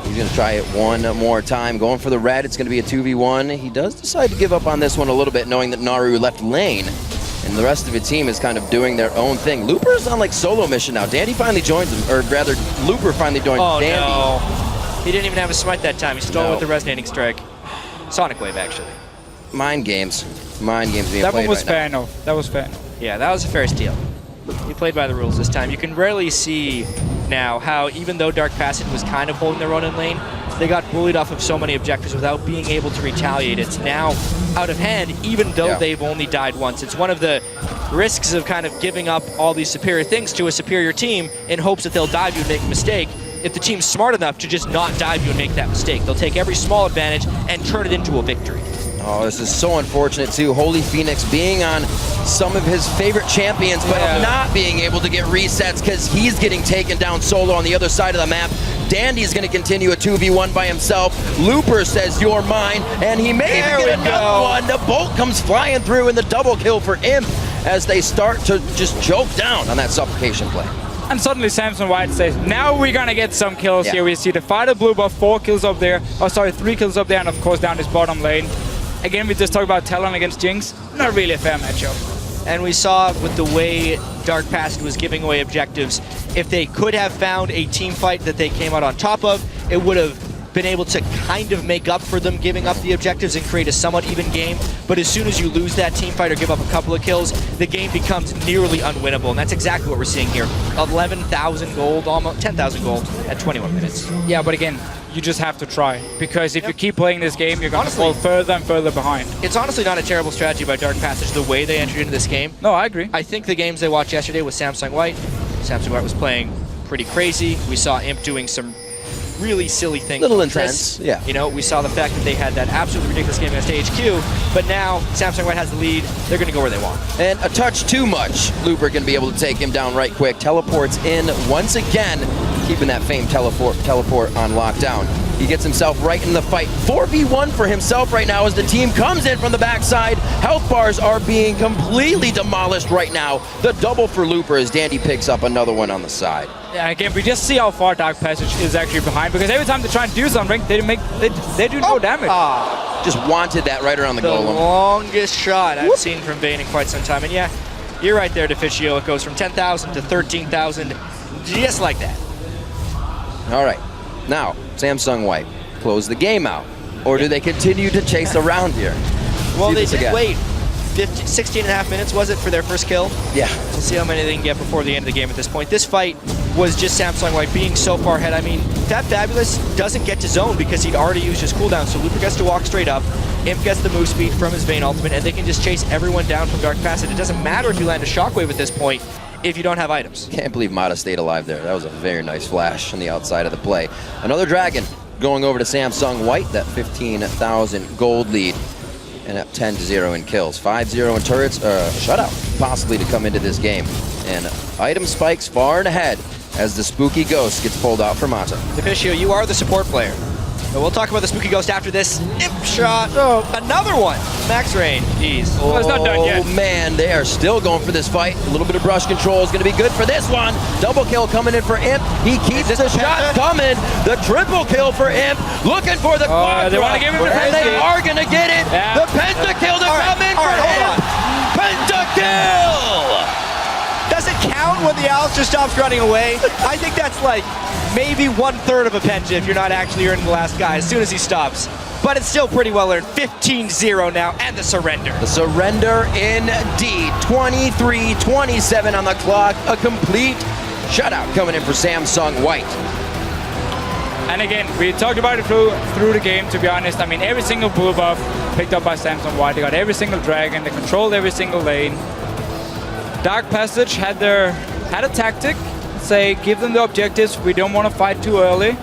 He's going to try it one more time. Going for the red. It's going to be a 2v1. He does decide to give up on this one a little bit, knowing that Naru left lane. and the rest of the team is kind of doing their own thing. Looper's on like solo mission now. Dandy finally joins him, or rather, Looper finally joins Dandy. No. He didn't even have a smite that time. He stole No. with the resonating strike. Sonic Wave, actually. Mind games. Mind games being That played one was right fair enough. That was fair enough. Yeah, that was a fair steal. He played by the rules this time. You can rarely see now how, even though Dark Passage was kind of holding their own in lane, they got bullied off of so many objectives without being able to retaliate. It's now out of hand, even though they've only died once. It's one of the risks of kind of giving up all these superior things to a superior team in hopes that they'll dive you and make a mistake. If the team's smart enough to just not dive you and make that mistake, they'll take every small advantage and turn it into a victory. Oh, this is so unfortunate too. HolyPhoenix being on some of his favorite champions, but not being able to get resets because he's getting taken down solo on the other side of the map. Dandy's going to continue a 2v1 by himself. Looper says, "You're mine," and he may even get another one. The bolt comes flying through, and the double kill for Imp as they start to just choke down on that supplication play. And suddenly Samson White says, now we're gonna get some kills here. We see the fighter blue buff, 4 kills up there. Oh, sorry, 3 kills up there, and of course down his bottom lane. Again, we just talked about Talon against Jinx. Not really a fair matchup. And we saw with the way Dark Passage was giving away objectives, if they could have found a team fight that they came out on top of, it would have been able to kind of make up for them giving up the objectives and create a somewhat even game. But as soon as you lose that team fight or give up a couple of kills, the game becomes nearly unwinnable. And that's exactly what we're seeing here. 11,000 gold, almost 10,000 gold at 21 minutes. Yeah, but again, you just have to try. Because if you keep playing this game, you're going to fall further and further behind. It's honestly not a terrible strategy by Dark Passage, the way they entered into this game. No, I agree. I think the games they watched yesterday with Samsung White was playing pretty crazy. We saw Imp doing some really silly things. Little intense, yeah. You know, we saw the fact that they had that absolutely ridiculous game against HQ, but now Samsung White has the lead. They're going to go where they want. And a touch too much. Looper going to be able to take him down right quick. Teleports in once again, keeping that famed teleport on lockdown. He gets himself right in the fight. 4v1 for himself right now as the team comes in from the backside. Health bars are being completely demolished right now. The double for Looper as Dandy picks up another one on the side. Yeah, again, we just see how far Dark Passage is actually behind, because every time they try and do something, they do no damage. Just wanted that right around the The golem. longest shot I've seen from Vayne in quite some time. And yeah, you're right there, Deficio. It goes from 10,000 to 13,000, just like that. All right, now Samsung White close the game out, or do they continue to chase around here? Well, they did wait 16 and a half minutes, was it, for their first kill? Yeah. We'll see how many they can get before the end of the game at this point. This fight was just Samsung White being so far ahead. I mean, fabFabulous doesn't get to zone because he'd already used his cooldown, so Looper gets to walk straight up. Imp gets the move speed from his Vayne ultimate, and they can just chase everyone down from Dark Passage. It doesn't matter if you land a shockwave at this point if you don't have items. Can't believe Mata stayed alive there. That was a very nice flash on the outside of the play. Another Dragon going over to Samsung White, that 15,000 gold lead, and up 10-0 in kills. 5-0 in turrets, shutout possibly to come into this game. And item spikes far and ahead as the Spooky Ghost gets pulled out for Mata. Deficio, you are the support player. But we'll talk about the Spooky Ghost after this. Imp shot. Oh, another one. Max range. Jeez. Oh, it's not done yet. Man, they are still going for this fight. A little bit of brush control is going to be good for this one. Double kill coming in for Imp. He keeps the shot coming. The triple kill for Imp. Looking for the quadra. They want to give him the and they are going to get it. Yeah. The pentakill to come in for Imp. Pentakill. Does it count when the Alistair stops running away? I think that's like maybe 1/3 of a penta if you're not actually earning the last guy as soon as he stops. But it's still pretty well earned. 15-0 now, and the surrender. The surrender indeed. 23-27 on the clock. A complete shutout coming in for Samsung White. And again, we talked about it through the game, to be honest. I mean, every single blue buff picked up by Samsung White. They got every single dragon. They controlled every single lane. Dark Passage had a tactic. Say, give them the objectives. We don't want to fight too early.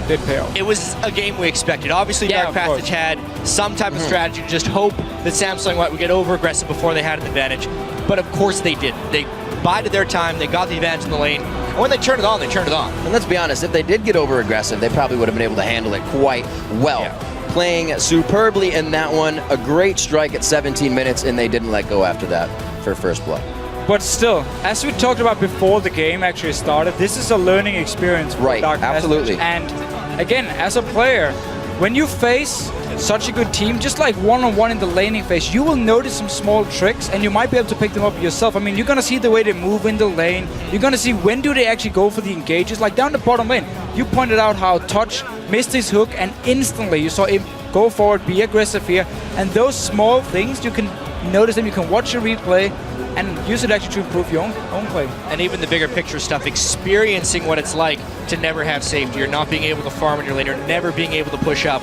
Did pay off. It was a game we expected. Obviously, Yeah, Dark Passage had some type of strategy to just hope that Samsung White would get over-aggressive before they had an advantage. But of course they didn't. They bided their time. They got the advantage in the lane. And when they turned it on, they turned it on. And let's be honest, if they did get over-aggressive, they probably would have been able to handle it quite well. Yeah. Playing superbly in that one. A great strike at 17 minutes, and they didn't let go after that for first blood. But still, as we talked about before the game actually started, this is a learning experience for Right, Dark Passage. absolutely. And again, as a player, when you face such a good team, just like one-on-one in the laning phase, you will notice some small tricks and you might be able to pick them up yourself. I mean, you're going to see the way they move in the lane. You're going to see when do they actually go for the engages. Like down the bottom lane, you pointed out how Touch missed his hook and instantly you saw him go forward, be aggressive here. And those small things, you can notice them, you can watch a replay and use it actually to improve your own play. And even the bigger picture stuff, experiencing what it's like to never have safety or not being able to farm in your lane or never being able to push up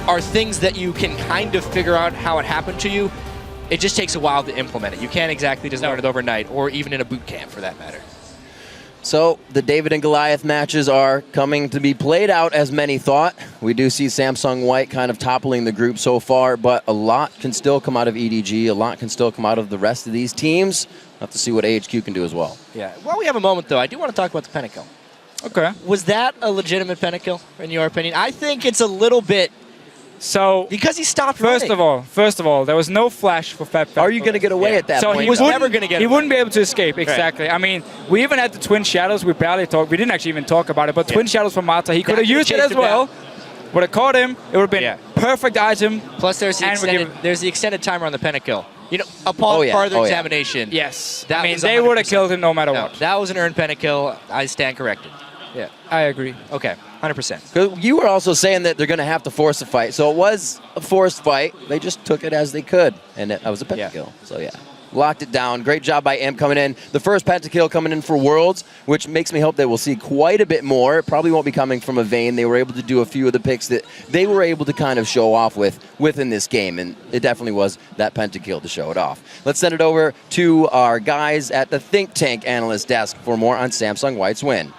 are things that you can kind of figure out how it happened to you. It just takes a while to implement it. You can't exactly just learn it overnight or even in a boot camp for that matter. So the David and Goliath matches are coming to be played out as many thought. We do see Samsung White kind of toppling the group so far, but a lot can still come out of EDG. A lot can still come out of the rest of these teams. We'll have to see what AHQ can do as well. Yeah. While we have a moment, though, I do want to talk about the pentakill. Okay. Was that a legitimate pentakill, in your opinion? I think it's a little bit... So because he stopped First of all, there was no flash for FabFabulous. Are you going to get away at that so point? He was never going to get away. He wouldn't be able to escape, exactly. Right. I mean, we even had the Twin Shadows. We barely talked. We didn't actually even talk about it, but Twin Shadows from Mata, he could have used it as well. Would have caught him. It would have been perfect item. Plus, there's the extended timer on the pentakill. You know, upon further examination. Yes. That I mean, they would have killed him no matter what. That was an earned pentakill. I stand corrected. Yeah, I agree. Okay, 100%. You were also saying that they're going to have to force a fight. So it was a forced fight. They just took it as they could. And that was a pentakill. So yeah, locked it down. Great job by Imp coming in. The first pentakill coming in for Worlds, which makes me hope that we'll see quite a bit more. It probably won't be coming from a Vayne. They were able to do a few of the picks that they were able to kind of show off within this game. And it definitely was that pentakill to show it off. Let's send it over to our guys at the Think Tank analyst desk for more on Samsung White's win.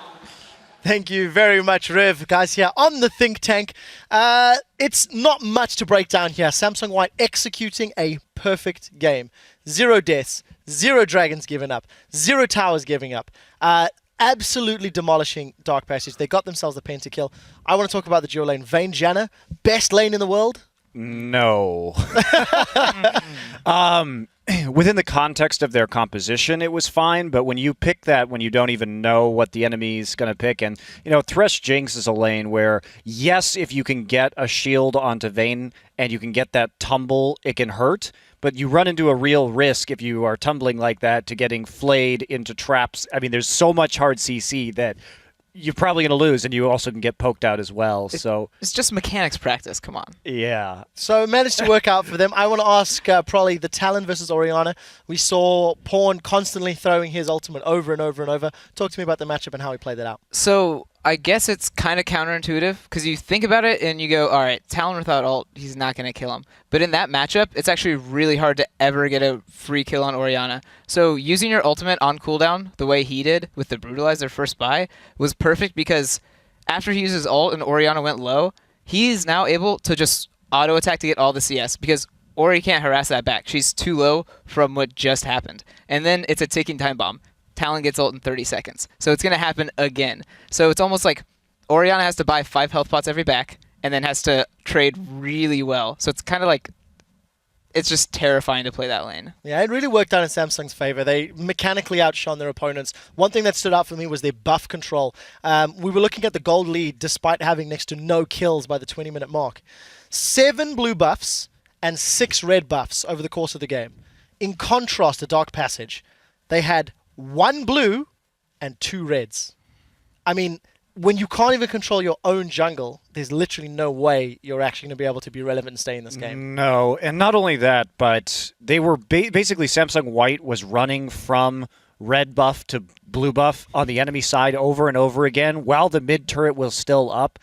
Thank you very much, Riv. Guys, here on the Think Tank, it's not much to break down here. Samsung White executing a perfect game. 0 deaths, 0 dragons given up, 0 towers giving up. Absolutely demolishing Dark Passage. They got themselves the pentakill. I want to talk about the dual lane. Vayne Janna, best lane in the world? No. Within the context of their composition, it was fine, but when you pick that when you don't even know what the enemy's going to pick, and, you know, Thresh Jinx is a lane where, yes, if you can get a shield onto Vayne and you can get that tumble, it can hurt, but you run into a real risk if you are tumbling like that to getting flayed into traps. I mean, there's so much hard CC that you're probably going to lose, and you also can get poked out as well. So it's just mechanics practice. Come on. Yeah. So it managed to work out for them. I want to ask probably the Talon versus Orianna. We saw Pawn constantly throwing his ultimate over and over and over. Talk to me about the matchup and how he played that out. So I guess it's kind of counterintuitive because you think about it and you go, all right, Talon without ult, he's not going to kill him. But in that matchup, it's actually really hard to ever get a free kill on Orianna. So using your ultimate on cooldown the way he did with the Brutalize their first buy was perfect because after he uses ult and Orianna went low, he's now able to just auto attack to get all the CS because Ori can't harass that back. She's too low from what just happened. And then it's a ticking time bomb. Talon gets ult in 30 seconds. So it's going to happen again. So it's almost like Orianna has to buy 5 health pots every back and then has to trade really well. So it's kind of like, it's just terrifying to play that lane. Yeah, it really worked out in Samsung's favor. They mechanically outshone their opponents. One thing that stood out for me was their buff control. We were looking at the gold lead despite having next to no kills by the 20-minute mark. 7 blue buffs and 6 red buffs over the course of the game. In contrast to Dark Passage, they had 1 blue and 2 reds. I mean, when you can't even control your own jungle, there's literally no way you're actually going to be able to be relevant and stay in this game. No, and not only that, but they were basically Samsung White was running from red buff to blue buff on the enemy side over and over again while the mid turret was still up.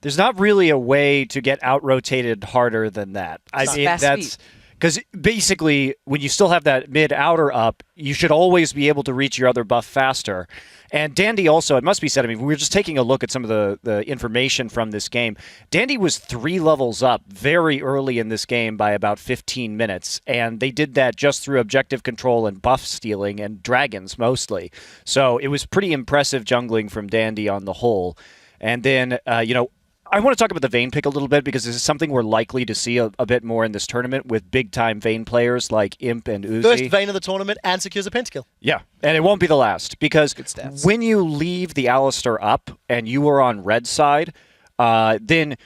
There's not really a way to get out-rotated harder than that. I mean, that's... Because basically, when you still have that mid-outer up, you should always be able to reach your other buff faster. And Dandy also, it must be said, I mean, we were just taking a look at some of the information from this game. Dandy was 3 levels up very early in this game by about 15 minutes. And they did that just through objective control and buff stealing and dragons mostly. So it was pretty impressive jungling from Dandy on the whole. And then, you know, I want to talk about the Vayne pick a little bit because this is something we're likely to see a bit more in this tournament with big-time Vayne players like Imp and Uzi. First Vayne of the tournament and secures a pentakill. Yeah, and it won't be the last because when you leave the Alistar up and you are on red side, then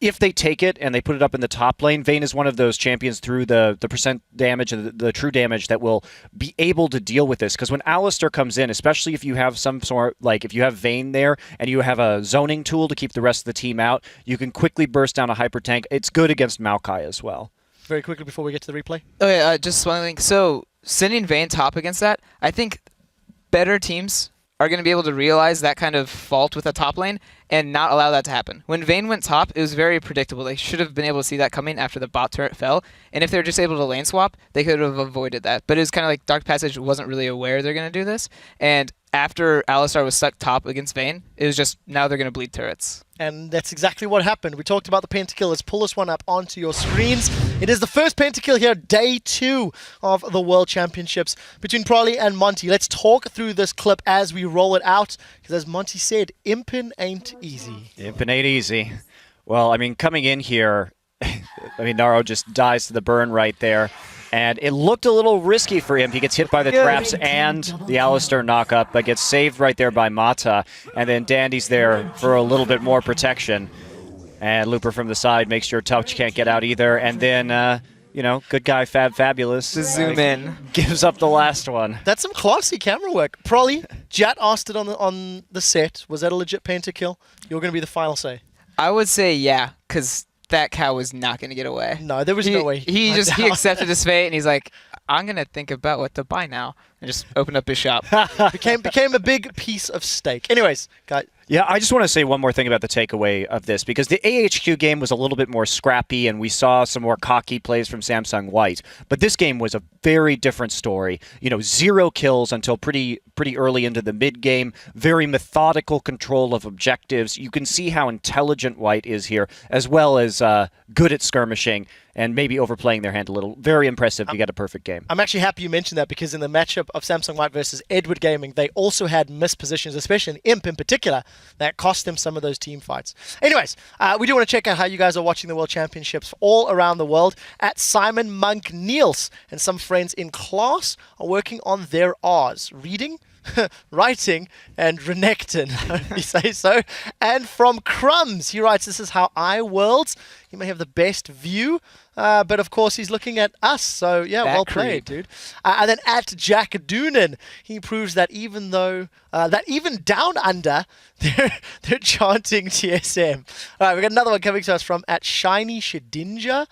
if they take it and they put it up in the top lane, Vayne is one of those champions through the percent damage and the true damage that will be able to deal with this. Because when Alistar comes in, especially if you have some sort, like if you have Vayne there and you have a zoning tool to keep the rest of the team out, you can quickly burst down a hyper tank. It's good against Maokai as well. Very quickly before we get to the replay. Okay, just one thing. So sending Vayne top against that, I think better teams are going to be able to realize that kind of fault with the top lane and not allow that to happen. When Vayne went top, it was very predictable. They should have been able to see that coming after the bot turret fell. And if they were just able to lane swap, they could have avoided that. But it was kind of like Dark Passage wasn't really aware they're going to do this. And after Alistar was stuck top against Vayne, it was just now they're going to bleed turrets. And that's exactly what happened. We talked about the pentakill. Let's pull this one up onto your screens. It is the first pentakill here, day 2 of the World Championships between Prolly and Monty. Let's talk through this clip as we roll it out. Because as Monty said, imping ain't easy. Imping ain't easy. Well, I mean, coming in here, I mean, Naru just dies to the burn right there. And it looked a little risky for him. He gets hit by the traps and the Alistar knock-up, but gets saved right there by Mata. And then Dandy's there for a little bit more protection. And Looper from the side makes sure Touch can't get out either. And then, you know, good guy FabFabulous. To zoom in. Gives up the last one. That's some classy camera work. Prolly, Jat asked it on the set. Was that a legit pentakill? You're going to be the final say. I would say yeah, because that cow was not going to get away. No, there was no way. He accepted his fate, and he's like, I'm going to think about what to buy now, and just opened up his shop. became a big piece of steak. Anyways, guys. Yeah, I just want to say one more thing about the takeaway of this, because the AHQ game was a little bit more scrappy, and we saw some more cocky plays from Samsung White. But this game was a very different story. You know, 0 kills until pretty early into the mid game. Very methodical control of objectives. You can see how intelligent White is here, as well as good at skirmishing and maybe overplaying their hand a little. Very impressive to get a perfect game. I'm actually happy you mentioned that, because in the matchup of Samsung White versus Edward Gaming, they also had missed positions, especially in Imp in particular, that cost them some of those team fights. Anyways, we do want to check out how you guys are watching the World Championships all around the world. At Simon Monk Niels and some friends in class are working on their R's. Reading, writing, and renekton, if you say so. And from Crumbs, he writes, this is how I worlds. He may have the best view, but of course he's looking at us. So yeah, well played, dude. And then at Jack Doonan, he proves that even down under, they're chanting TSM. All right, we got another one coming to us from at Shiny Shedinja.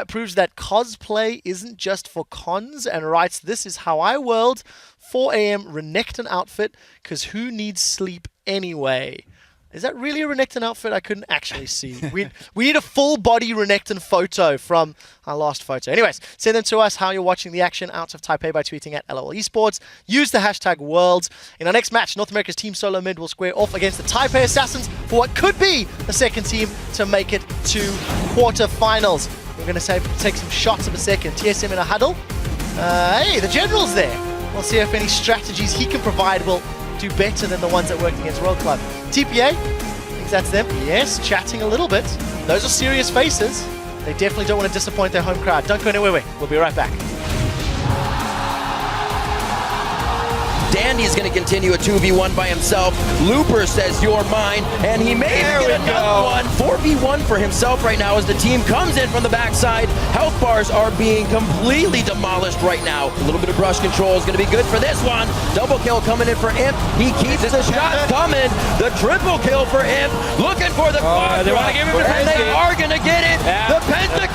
Proves that cosplay isn't just for cons, and writes, this is how I world. 4 a.m. Renekton outfit, because who needs sleep anyway? Is that really a Renekton outfit? I couldn't actually see. We need a full-body Renekton photo from our last photo. Anyways, send them to us how you're watching the action out of Taipei by tweeting at LOL Esports. Use the hashtag Worlds. In our next match, North America's Team Solo Mid will square off against the Taipei Assassins for what could be the second team to make it to quarterfinals. We're going to take some shots of a second. TSM in a huddle. Hey, the General's there. We'll see if any strategies he can provide will do better than the ones that worked against World Club. TPA, think that's them. Yes, chatting a little bit. Those are serious faces. They definitely don't want to disappoint their home crowd. Don't go anywhere. We'll be right back. Dandy is going to continue a 2v1 by himself. Looper says you're mine, and he may get another one. 4v1 for himself right now as the team comes in from the backside. Health bars are being completely demolished right now. A little bit of brush control is going to be good for this one. Double kill coming in for Imp. He keeps the shots coming. The triple kill for Imp. Looking for the quad. They want to give him the and they are going to get it. Yeah. The pentakill